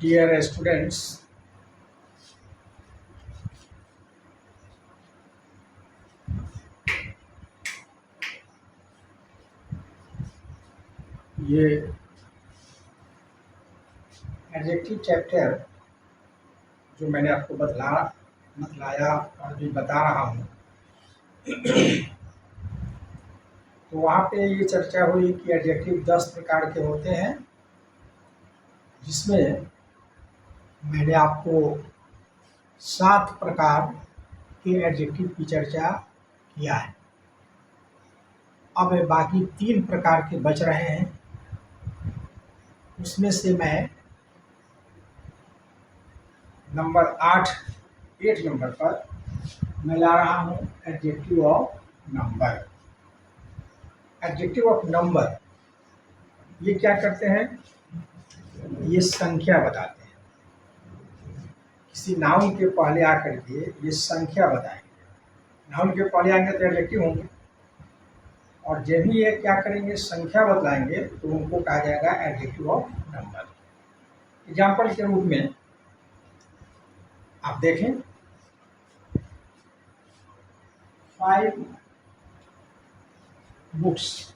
Dear students, ये adjective chapter जो मैंने आपको बतलाया और भी बता रहा हूँ, तो वहाँ पे ये चर्चा हुई कि एडजेक्टिव 10 प्रकार के होते हैं, जिसमें मैंने आपको 7 प्रकार के एडजेक्टिव की चर्चा किया है। अब बाकी 3 प्रकार के बच रहे हैं, उसमें से मैं नंबर 8 नंबर पर मैं ला रहा हूँ adjective of number. Adjective of number ये क्या करते हैं? ये संख्या बताते हैं। किसी नाउन के पहले आकर के ये संख्या बताएंगे। नाउन के पहले आएंगे तो एडजेक्टिव होंगे, और जब भी ये क्या करेंगे, संख्या बतलाएंगे, तो उनको कहा जाएगा एडजेक्टिव ऑफ नंबर। एग्जाम्पल के रूप में आप देखें, 5 बुक्स,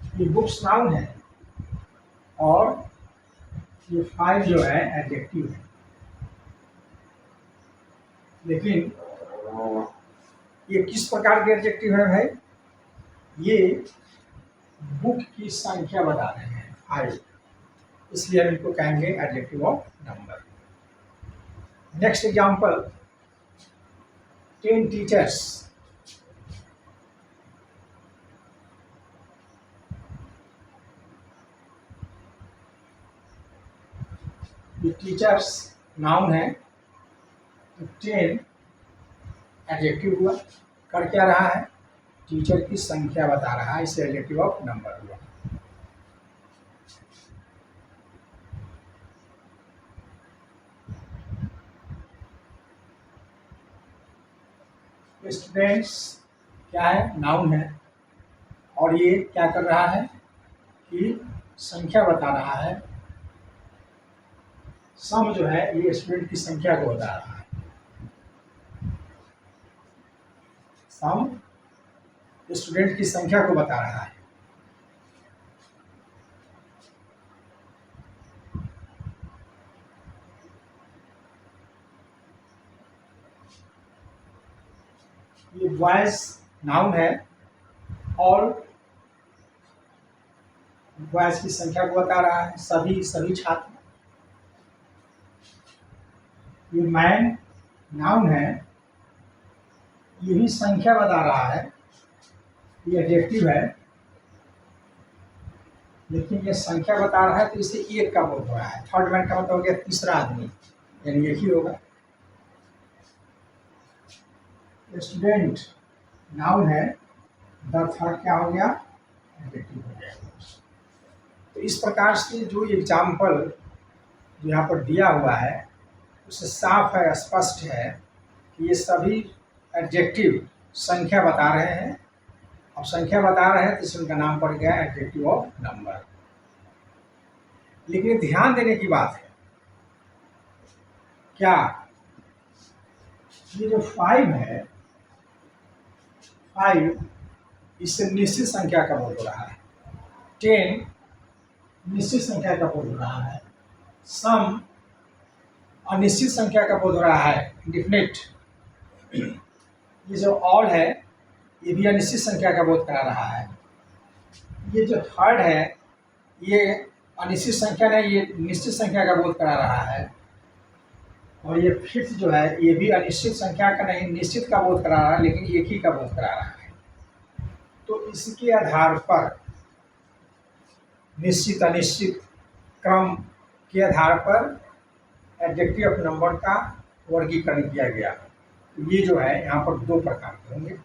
ये बुक्स नाउन है और ये 5 जो है एडजेक्टिव है। लेकिन ये किस प्रकार के एडजेक्टिव है भाई? ये बुक की संख्या बता रहे हैं 5, इसलिए हम इनको कहेंगे adjective of number. Next example, 10 teachers. ये टीचर्स नाउन है, तो 10 एडजेक्टिव हुआ। कर क्या रहा है? टीचर की संख्या बता रहा है, इससे एडजेक्टिव ऑफ नंबर हुआ। स्टूडेंट्स क्या है? नाउन है, और ये क्या कर रहा है कि संख्या बता रहा है। सम जो है ये स्टूडेंट की संख्या को बता रहा है। सम स्टूडेंट की संख्या को बता रहा है। ये बॉयज नाउन है और बॉयज की संख्या को बता रहा है, सभी छात्र। ये मैन नाउन है, ये भी संख्या बता रहा है, ये एडजेक्टिव है, लेकिन ये संख्या बता रहा है तो इसे एक का बोध हो रहा है। थर्ड मैन का मतलब हो गया तीसरा आदमी, यानी एक ही होगा। स्टूडेंट नाउन है, द थर्ड क्या हो गया? एडजेक्टिव हो गया। तो इस प्रकार से जो एग्जाम्पल जो यहाँ पर दिया हुआ है, उससे साफ है, स्पष्ट है कि ये सभी एडजेक्टिव संख्या बता रहे हैं। अब संख्या बता रहे हैं तो इसमें उनका नाम पड़ गया एडजेक्टिव ऑफ नंबर। लेकिन ध्यान देने की बात है, क्या ये जो 5 है, 5 इससे निश्चित संख्या का बोध हो रहा है। 10 निश्चित संख्या का बोध हो रहा है। सम अनिश्चित संख्या का बोध हो रहा है, इंडिफिनिट। ये जो ऑल है, ये भी अनिश्चित संख्या का बोध करा रहा है। ये जो थर्ड है, ये अनिश्चित संख्या नहीं, ये निश्चित संख्या का बोध करा रहा है। और ये फिफ्थ जो है, ये भी अनिश्चित संख्या का नहीं, निश्चित का बोध करा रहा है, लेकिन एक ही का बोध करा रहा है। तो इसके आधार पर निश्चित अनिश्चित क्रम के आधार पर एडजेक्टिव ऑफ नंबर का वर्गीकरण किया गया। तो ये जो है यहाँ पर 2 प्रकार के होंगे।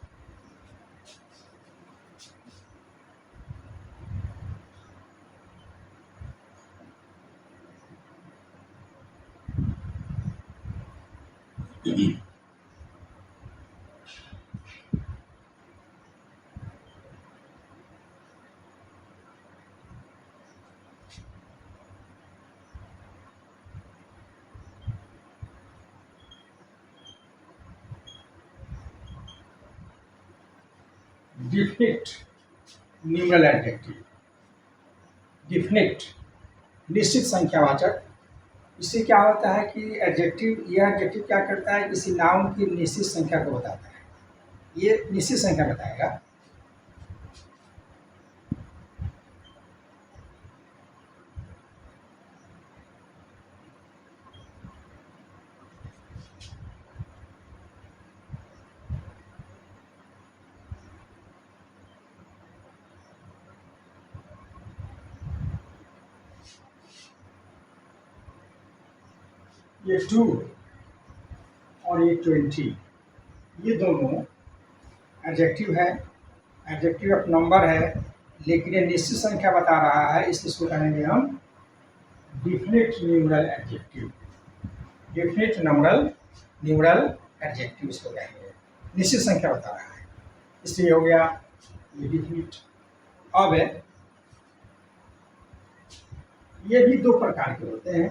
Definite numeral adjective. डिफिनिट निश्चित संख्यावाचक। इससे क्या होता है कि एडजेक्टिव, यह एडजेक्टिव क्या करता है, किसी नाउन की निश्चित संख्या को बताता है। ये निश्चित संख्या बताएगा। ये 2 और ये 20, ये दोनों एडजेक्टिव है। एडजेक्टिव ऑफ नंबर है, लेकिन ये निश्चित संख्या बता रहा है, इसलिए इसको कहेंगे हम definite numeral adjective. Definite numeral adjective इसको कहेंगे, निश्चित संख्या बता रहा है, इसलिए हो गया ये डिफिनिट। अब ये भी दो प्रकार के होते हैं,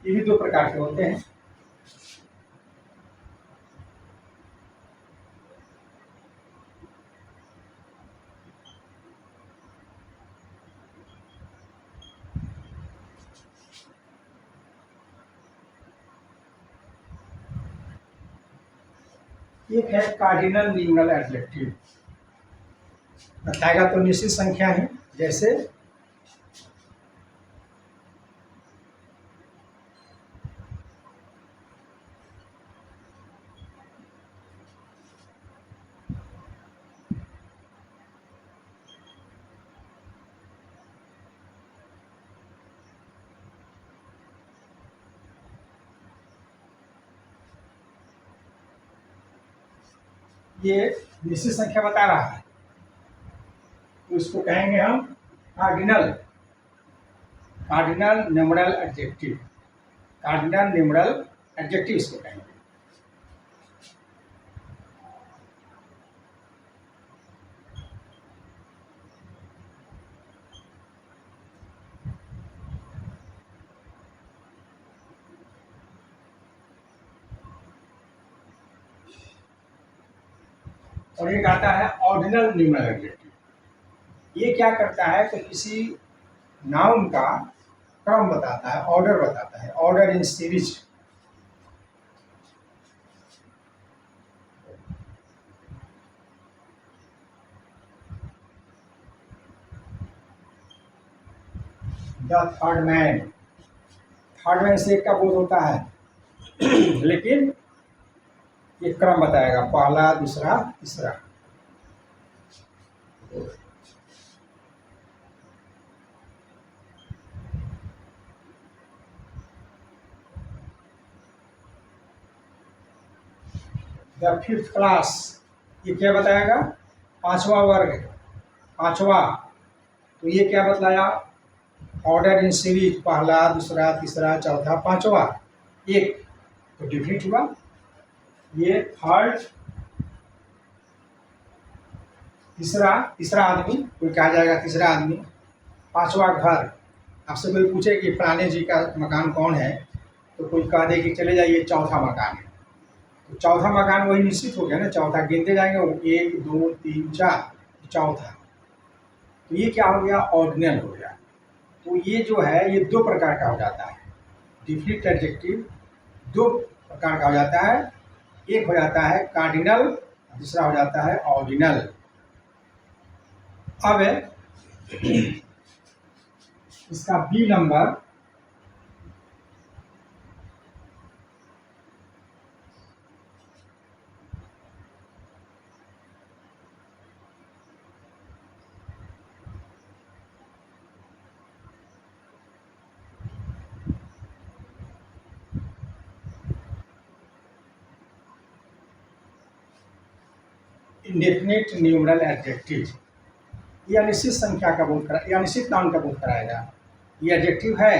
ये भी दो प्रकार के होते हैं। एक है कार्डिनल न्यूमरल एडजेक्टिव, बताएगा तो निश्चित संख्या है, जैसे ये निश्चित संख्या बता रहा है, तो इसको कहेंगे हम cardinal numeral adjective. Cardinal numeral adjective इसको कहेंगे। और एक आता है ऑर्डिनल न्यूमरल एडजेक्टिव। ये क्या करता है, तो किसी नाउन का क्रम बताता है, ऑर्डर बताता है, order in series. The third man से एक का बोध होता है, लेकिन ये क्रम बताएगा, पहला, दूसरा, तीसरा। द फिफ्थ क्लास, ये क्या बताएगा, पांचवा वर्ग, पांचवा। तो ये क्या बतलाया, ऑर्डर इन सीरीज, पहला, दूसरा, तीसरा, चौथा, पांचवा, एक, तो डिफिनिट हुआ। ये थर्ड, तीसरा आदमी, कोई कहा जाएगा तीसरा आदमी। पांचवा घर, आपसे कोई पूछे कि फलाने जी का मकान कौन है, तो कोई कह दे कि चले जाइए चौथा मकान है, तो चौथा मकान वही निश्चित हो गया ना, चौथा गिनते जाएंगे, वो 1 2 3 4, चौथा। तो ये क्या हो गया, ऑर्डिनल हो गया। तो ये जो है, ये दो प्रकार का हो जाता है। डिफिनिट एडजेक्टिव दो प्रकार का हो जाता है, एक हो जाता है कार्डिनल, दूसरा हो जाता है ऑर्डिनल। अब इसका B number, indefinite numeral adjective, यह अनिश्चित संख्या का बोध करा, यह अनिश्चित नाउन का बोध कराएगा। ये एडजेक्टिव है,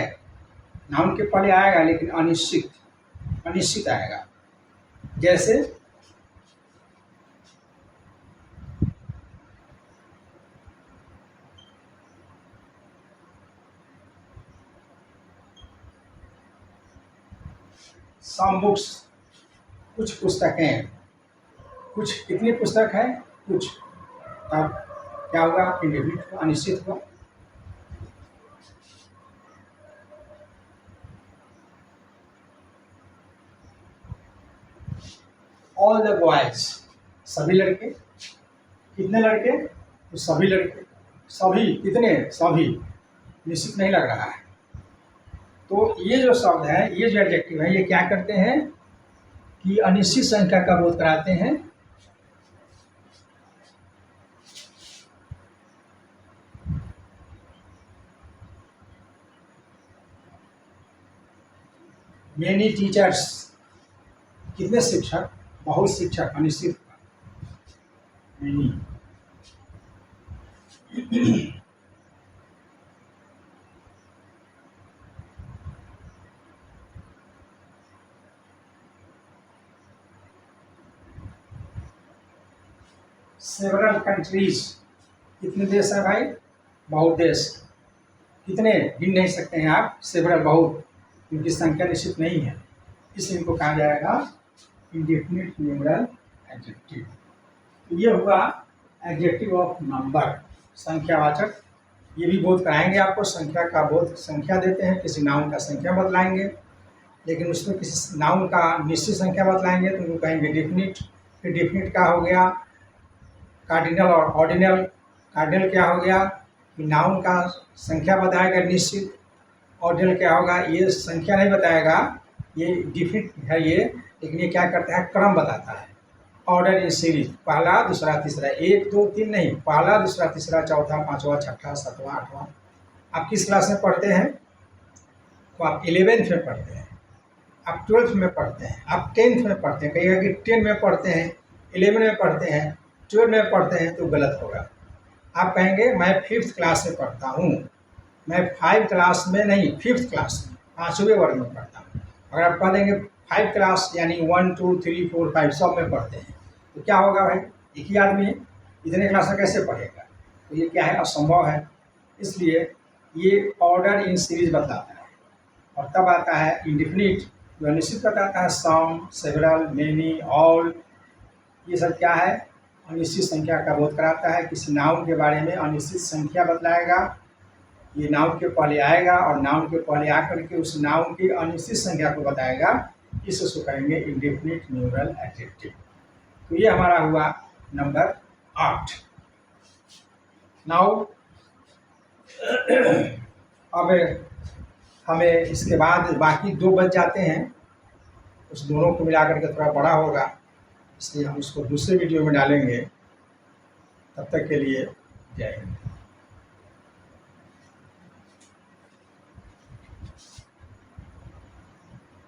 नाउन के पहले आएगा, लेकिन अनिश्चित आएगा। जैसे सम बुक्स, कुछ पुस्तकें, कुछ कितनी पुस्तक है, कुछ, तब क्या होगा, इंडेफिनिट अनिश्चित हुआ। ऑल द बॉयज, सभी लड़के, कितने लड़के, तो सभी लड़के, सभी कितने, सभी, निश्चित नहीं लग रहा है। तो ये जो शब्द है, ये जो एडजेक्टिव है, ये क्या करते हैं कि अनिश्चित संख्या का बोध कराते हैं। मेनी टीचर्स, कितने शिक्षक, बहुत शिक्षक, अनिश्चित, मेनी। सेवरल कंट्रीज, कितने देश हैं भाई, बहुत देश, कितने गिन नहीं सकते हैं आप, सेवरल बहुत, उनकी संख्या निश्चित नहीं है, इसलिए इनको कहा जाएगा इंडेफिनिट न्यूमरल एडजेक्टिव। तो ये हुआ एडजेक्टिव ऑफ नंबर, संख्यावाचक। ये भी बोध कराएंगे आपको, संख्या का बोध, संख्या देते हैं, किसी नाउन का संख्या बतलाएंगे, लेकिन उसमें किसी नाउन का निश्चित संख्या बतलाएंगे तो उनको कहेंगे डेफिनिट। फिर डेफिनिट का हो गया कार्डिनल और ऑर्डिनल। कार्डिनल क्या हो गया कि नाउन का संख्या बताएगा निश्चित, ऑर्डिनल क्या होगा, ये संख्या नहीं बताएगा, ये डिफिनिट है ये, लेकिन ये क्या करता है, क्रम बताता है, ऑर्डर इन सीरीज, पहला दूसरा तीसरा, 1 2 3 नहीं, पहला दूसरा तीसरा चौथा पांचवा छठा सातवां आठवां। आप किस क्लास में पढ़ते हैं, तो आप 11th में पढ़ते हैं, आप 12th में पढ़ते हैं, आप 10th में पढ़ते हैं, कहिएगा कि 10 में पढ़ते हैं, 11 में पढ़ते हैं, 12 में पढ़ते हैं, तो गलत होगा। आप कहेंगे मैं 5th क्लास में पढ़ता हूँ, मैं 5 क्लास में नहीं, 5th क्लास में, 5वें वर्ग में पढ़ता हूँ। अगर आप कह देंगे 5 क्लास यानी 1 2 3 4 5 सब में पढ़ते हैं, तो क्या होगा भाई, एक ही आदमी है, इतने क्लास में कैसे पढ़ेगा, तो ये क्या है, असंभव है। इसलिए ये ऑर्डर इन सीरीज बताता है। और तब आता है इंडिफिनिट, जो अनिश्चित बताता है, सम, सेवरल, मेनी, ऑल, ये सब क्या है, अनिश्चित संख्या का बोध कराता है। किसी नाउन के बारे में अनिश्चित संख्या बतलाएगा, ये नाउन के पहले आएगा और नाउन के पहले आकर के उस नाउन की अनिश्चित संख्या को बताएगा, इसको कहेंगे इंडेफिनिट न्यूमरल एडजेक्टिव। तो ये हमारा हुआ नंबर 8। नाउ अब हमें इसके बाद बाकी 2 बच जाते हैं, उस दोनों को मिला करके थोड़ा बड़ा होगा, इसलिए हम उसको दूसरे वीडियो में डालेंगे। तब तक के लिए जय हिंद।